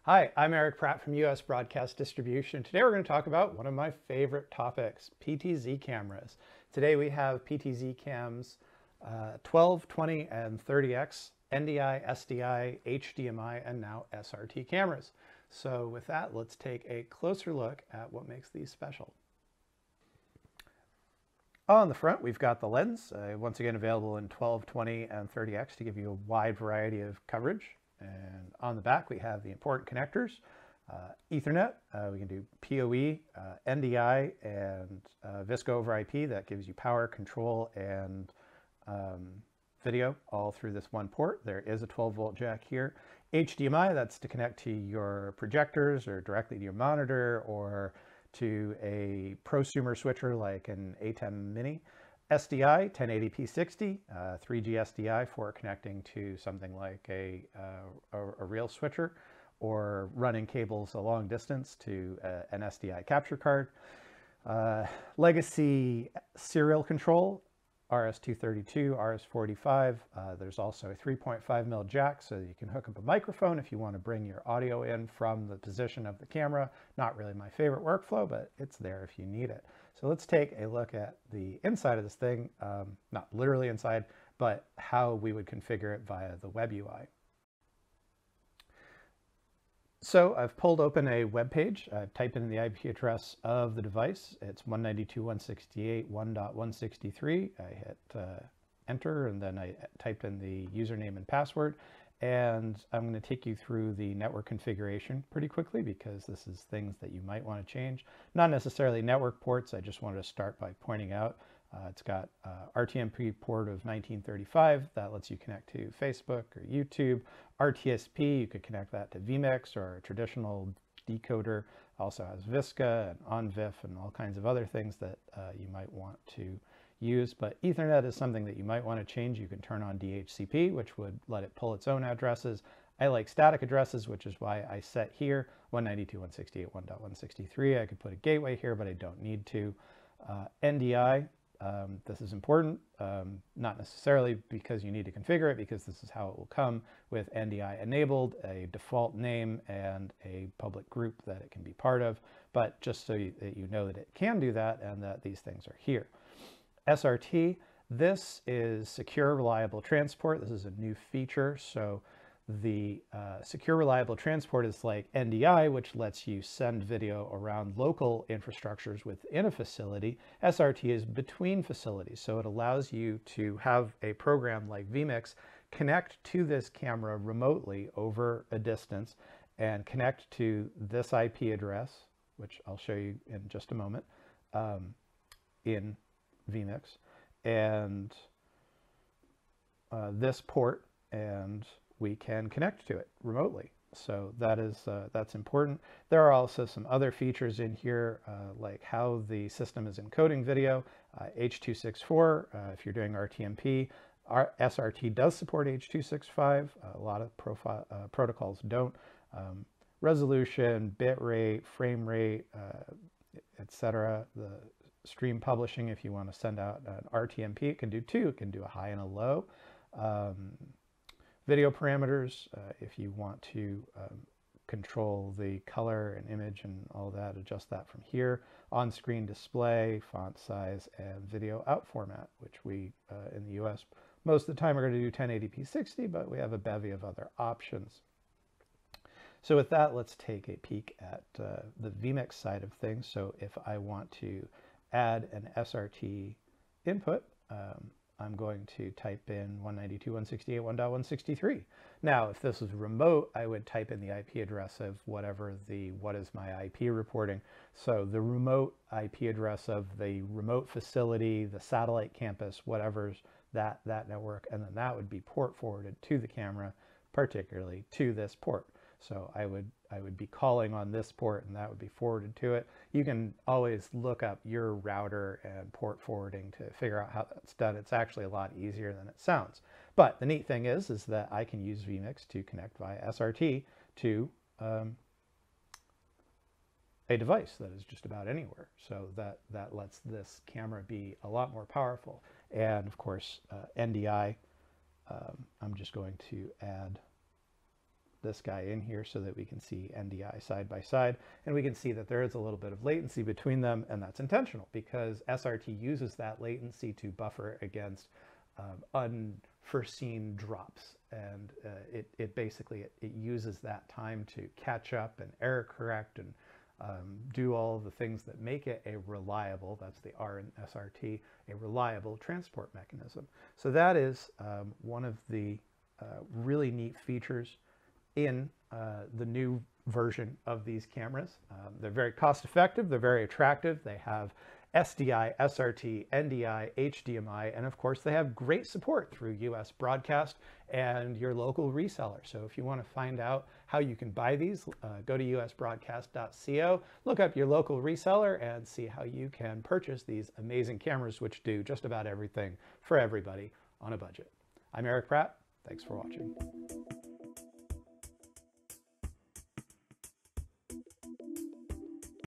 Hi, I'm Eric Pratt from US Broadcast Distribution. Today we're going to talk about one of my favorite topics, PTZ cameras. Today we have PTZCam's 12, 20, and 30X, NDI, SDI, HDMI, and now SRT cameras. So with that, let's take a closer look at what makes these special. On the front, we've got the lens, once again available in 12, 20, and 30X to give you a wide variety of coverage. And on the back, we have the important connectors, Ethernet, we can do PoE, NDI, and VSCO over IP. That gives you power, control, and video all through this one port. There is a 12-volt jack here. HDMI, that's to connect to your projectors or directly to your monitor or to a prosumer switcher like an A10 Mini. SDI, 1080p60, 3G SDI for connecting to something like a real switcher or running cables a long distance to an SDI capture card. Legacy serial control, RS-232, RS-45. There's also a 3.5mm jack so that you can hook up a microphone if you want to bring your audio in from the position of the camera. Not really my favorite workflow, but it's there if you need it. So let's take a look at the inside of this thing, not literally inside, but how we would configure it via the web UI. So I've pulled open a web page. I've typed in the IP address of the device. It's 192.168.1.163. I hit enter, and then I typed in the username and password. And I'm going to take you through the network configuration pretty quickly because this is things that you might want to change. Not necessarily network ports. I just wanted to start by pointing out it's got RTMP port of 1935. That lets you connect to Facebook or YouTube. RTSP, you could connect that to Vmix or a traditional decoder. Also has VSCA and OnVIF and all kinds of other things that you might want to use, but Ethernet is something that you might want to change. You can turn on DHCP, which would let it pull its own addresses. I like static addresses, which is why I set here 192.168.1.163. I could put a gateway here, but I don't need to. NDI, this is important, not necessarily because you need to configure it, because this is how it will come with NDI enabled, a default name and a public group that it can be part of, but just so that you know that it can do that and that these things are here. SRT, this is secure reliable transport. This is a new feature. So the secure reliable transport is like NDI, which lets you send video around local infrastructures within a facility. SRT is between facilities. So it allows you to have a program like Vmix connect to this camera remotely over a distance and connect to this IP address, which I'll show you in just a moment, in Vmix, and this port, and we can connect to it remotely. So that is that's important. There are also some other features in here, like how the system is encoding video. H.264, if you're doing RTMP. SRT does support H.265. A lot of protocols don't. Resolution, bit rate, frame rate, etc. The stream publishing, if you want to send out an RTMP, it can do two. It can do a high and a low. Video parameters, if you want to control the color and image and all that, adjust that from here. On-screen display, font size, and video out format, which we in the US most of the time are going to do 1080p60, but we have a bevy of other options. So with that, let's take a peek at the Vmix side of things. So if I want to add an SRT input, I'm going to type in 192.168.1.163. Now, if this was remote, I would type in the IP address of whatever the what is my IP reporting. So the remote IP address of the remote facility, the satellite campus, whatever's that network, and then that would be port forwarded to the camera, particularly to this port. So I would be calling on this port and that would be forwarded to it. You can always look up your router and port forwarding to figure out how that's done. It's actually a lot easier than it sounds. But the neat thing is that I can use Vmix to connect via SRT to a device that is just about anywhere. So that lets this camera be a lot more powerful. And of course, NDI I'm just going to add this guy in here so that we can see NDI side by side, and we can see that there is a little bit of latency between them, and that's intentional because SRT uses that latency to buffer against unforeseen drops, and it basically uses that time to catch up and error correct and do all the things that make it a reliable, that's the R in SRT, a reliable transport mechanism. So that is one of the really neat features in the new version of these cameras. They're very cost effective, they're very attractive, they have SDI, SRT, NDI, HDMI, and of course they have great support through US broadcast and your local reseller. So if you want to find out how you can buy these, go to usbroadcast.co, look up your local reseller and see how you can purchase these amazing cameras which do just about everything for everybody on a budget. I'm Eric Pratt, thanks for watching.